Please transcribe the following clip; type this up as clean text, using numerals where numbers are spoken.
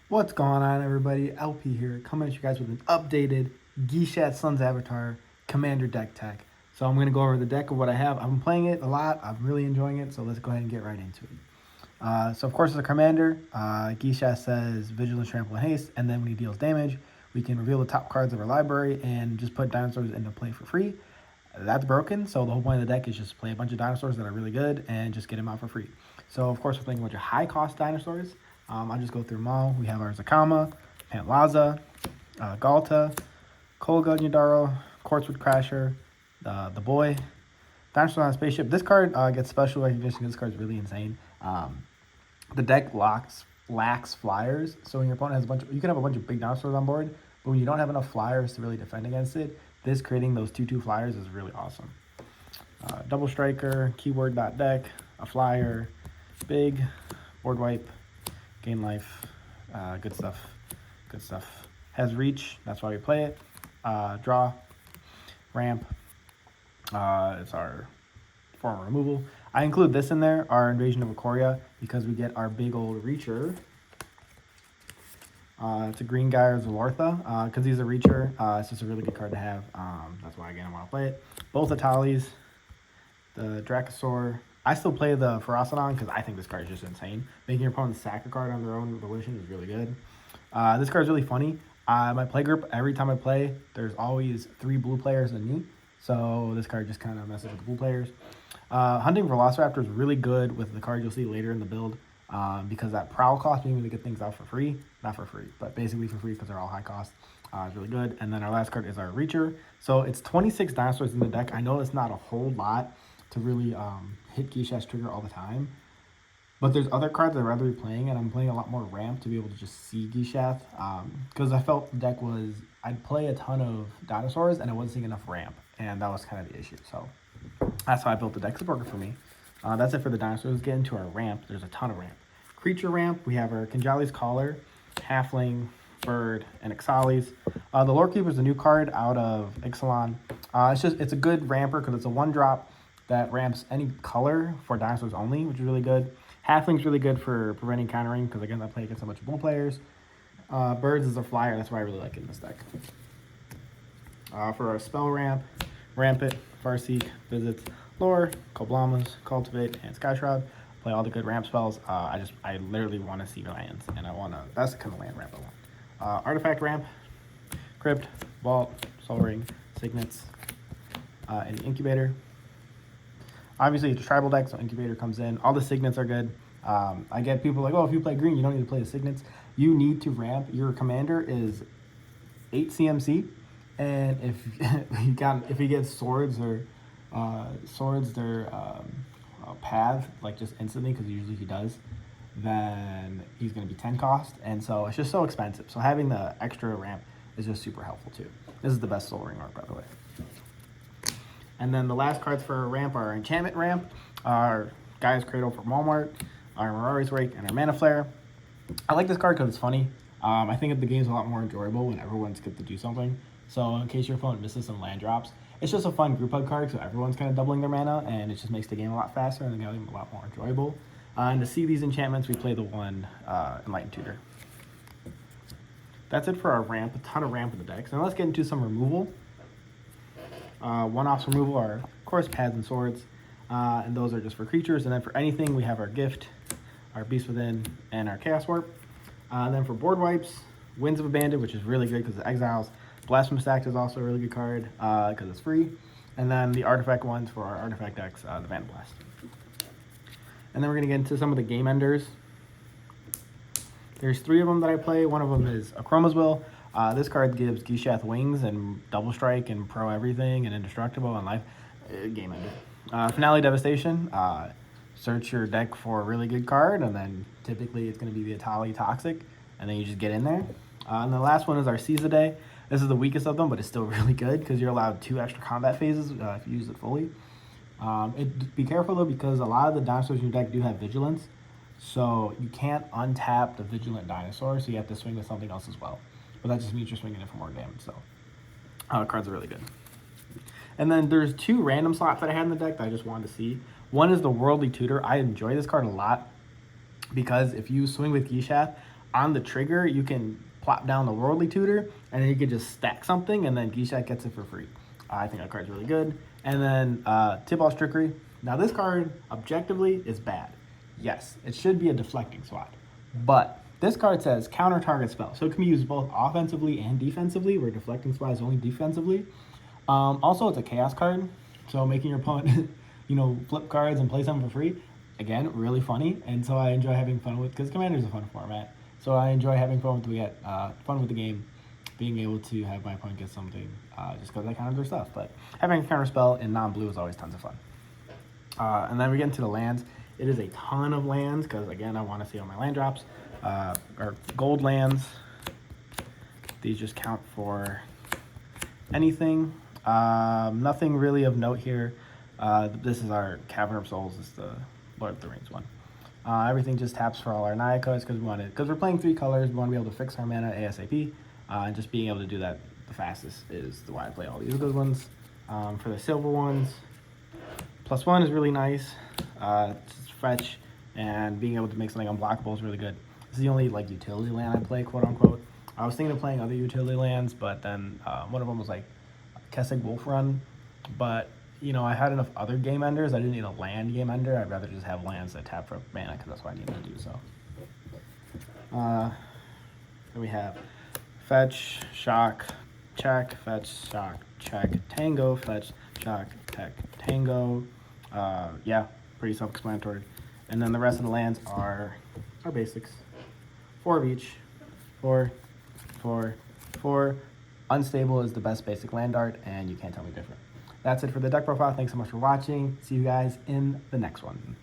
What's going on, everybody? LP here, coming at you guys with an updated Gishath Sons Avatar Commander deck tech. So I'm going to go over the deck of what I have. I've been playing it a lot. I'm really enjoying it, so let's go ahead and get right into it. So of course, as a commander, Gishath says Vigilance, Trample, and Haste, and then when he deals damage, we can reveal the top cards of our library and just put dinosaurs into play for free. That's broken, so the whole point of the deck is just play a bunch of dinosaurs that are really good and just get them out for free. So of course we're playing a bunch of high cost dinosaurs. I'll just go through them all. We have our Zakama, Pantlaza, Galta, Kolga Nidaro, Quartzwood Crasher, the Boy, Dinosaur on a Spaceship. This card gets special recognition. This card's really insane. The deck lacks flyers, so when your opponent has a bunch of, you can have a bunch of big dinosaurs on board, but when you don't have enough flyers to really defend against it, this creating those 2/2 flyers is really awesome. Double striker, keyword dot deck, a flyer, big, board wipe, gain life, good stuff, good stuff. Has reach, that's why we play it. Draw, ramp, it's our form of removal. I include this in there, our Invasion of Ikoria, because we get our big old Reacher. It's a green guy or Zalortha, because he's a Reacher. It's just a really good card to have. That's why, again, I want to play it. Both the Talis, the Dracosaur. I still play the Ferocidon because I think this card is just insane. Making your opponent sack a card on their own volition is really good. This card is really funny. My play group, every time I play, there's always 3 blue players than me. So this card just kind of messes with the blue players. Hunting Velociraptor is really good with the card you'll see later in the build. Because that prowl cost, being able to get things out for free, not for free, but basically for free because they're all high cost, is really good. And then our last card is our Reacher. So it's 26 dinosaurs in the deck. I know it's not a whole lot to really hit Gishath's trigger all the time, but there's other cards I'd rather be playing, and I'm playing a lot more ramp to be able to just see Gishath, because I felt the deck was, I'd play a ton of dinosaurs and I wasn't seeing enough ramp, and that was kind of the issue. So that's how I built the deck. It's working for me. That's it for the dinosaurs. Let's get into our ramp. There's a ton of ramp. Creature ramp, we have our Kinjali's Collar, Halfling, Bird, and Ixalis. The Lore Keeper is a new card out of Ixalan. It's a good ramper because it's a 1-drop that ramps any color for dinosaurs only, which is really good. Halfling's really good for preventing countering because, again, I play against a bunch of bull players. Birds is a flyer. That's why I really like it in this deck. For our spell ramp, Rampant, Farseek, Visits, Lore, Koblamas, Cultivate, and Sky Shroud. Play all the good ramp spells. I literally want to see lands, and that's the kind of land ramp I want. Artifact ramp, Crypt, Vault, Soul Ring, Signets, and Incubator. Obviously, it's a tribal deck, so Incubator comes in. All the Signets are good. I get people like, oh, if you play green, you don't need to play the Signets. You need to ramp. Your commander is 8 CMC, and if he gets swords, their path, like just instantly, because usually he does, then he's going to be 10 cost, and so it's just so expensive. So having the extra ramp is just super helpful too. This is the best Soul Ring art, by the way. And then the last cards for our ramp are our Enchantment ramp, our Gaia's Cradle from Walmart, our Mirari's Rake, and our Mana Flare. I like this card because it's funny. I think the game's a lot more enjoyable when everyone's get to do something. So in case your opponent misses some land drops, it's just a fun group hug card, so everyone's kind of doubling their mana, and it just makes the game a lot faster and the game a lot more enjoyable. And to see these enchantments, we play the one Enlightened Tutor. That's it for our ramp, a ton of ramp in the deck. So now let's get into some removal. One-offs removal are, of course, Paths and Swords, and those are just for creatures. And then for anything, we have our Gift, our Beast Within, and our Chaos Warp. Then for board wipes, Winds of Abandon, which is really good because it exiles. Blasphemous Act is also a really good card because it's free. And then the artifact ones for our artifact decks, the Vandal Blast. And then we're going to get into some of the game enders. There's 3 of them that I play. One of them is Chroma's Will. This card gives Gishath wings and double strike and pro everything and indestructible and life. Game ender. Finale Devastation. Search your deck for a really good card, and then typically it's going to be the Atali Toxic, and then you just get in there. And the last one is our Seize the Day. This is the weakest of them, but it's still really good because you're allowed 2 extra combat phases if you use it fully. Be careful though, because a lot of the dinosaurs in your deck do have Vigilance, so you can't untap the Vigilant dinosaur, so you have to swing with something else as well. But that just means you're swinging it for more damage, so cards are really good. And then there's 2 random slots that I had in the deck that I just wanted to see. One is the Worldly Tutor. I enjoy this card a lot because if you swing with Gishath, on the trigger, you can plop down the Worldly Tutor, and then you can just stack something, and then Gishath gets it for free. I think that card's really good. And then Tibalt Trickery. Now this card, objectively, is bad. Yes, it should be a deflecting swat. But this card says counter target spell. So it can be used both offensively and defensively, where deflecting swat is only defensively. Also, it's a chaos card. So making your opponent, flip cards and play something for free. Again, really funny. And so I enjoy having fun with, because Commander's a fun format. So I enjoy having fun with the game, being able to have my opponent get something just because I counter their stuff. But having a counter spell in non-blue is always tons of fun. And then we get into the lands. It is a ton of lands because, again, I want to see all my land drops. Or gold lands. These just count for anything. Nothing really of note here. This is our Cavern of Souls. This is the Lord of the Rings one. Everything just taps for all our Naya cards because we're playing 3 colors. We want to be able to fix our mana ASAP. And just being able to do that the fastest is why I play all these good ones. For the silver ones, +1 is really nice. It's fetch, and being able to make something unblockable is really good. This is the only utility land I play, quote unquote. I was thinking of playing other utility lands, but then one of them was Kessig Wolf Run. But I had enough other game enders. I didn't need a land game ender. I'd rather just have lands that tap for mana because that's what I need to do. So then we have fetch, shock, check, fetch, shock, check, tango, fetch, shock, tech, tango. Yeah, pretty self-explanatory. And then the rest of the lands are our basics. 4 of each. 4, 4, 4. Unstable is the best basic land art, and you can't tell me different. That's it for the deck profile. Thanks so much for watching. See you guys in the next one.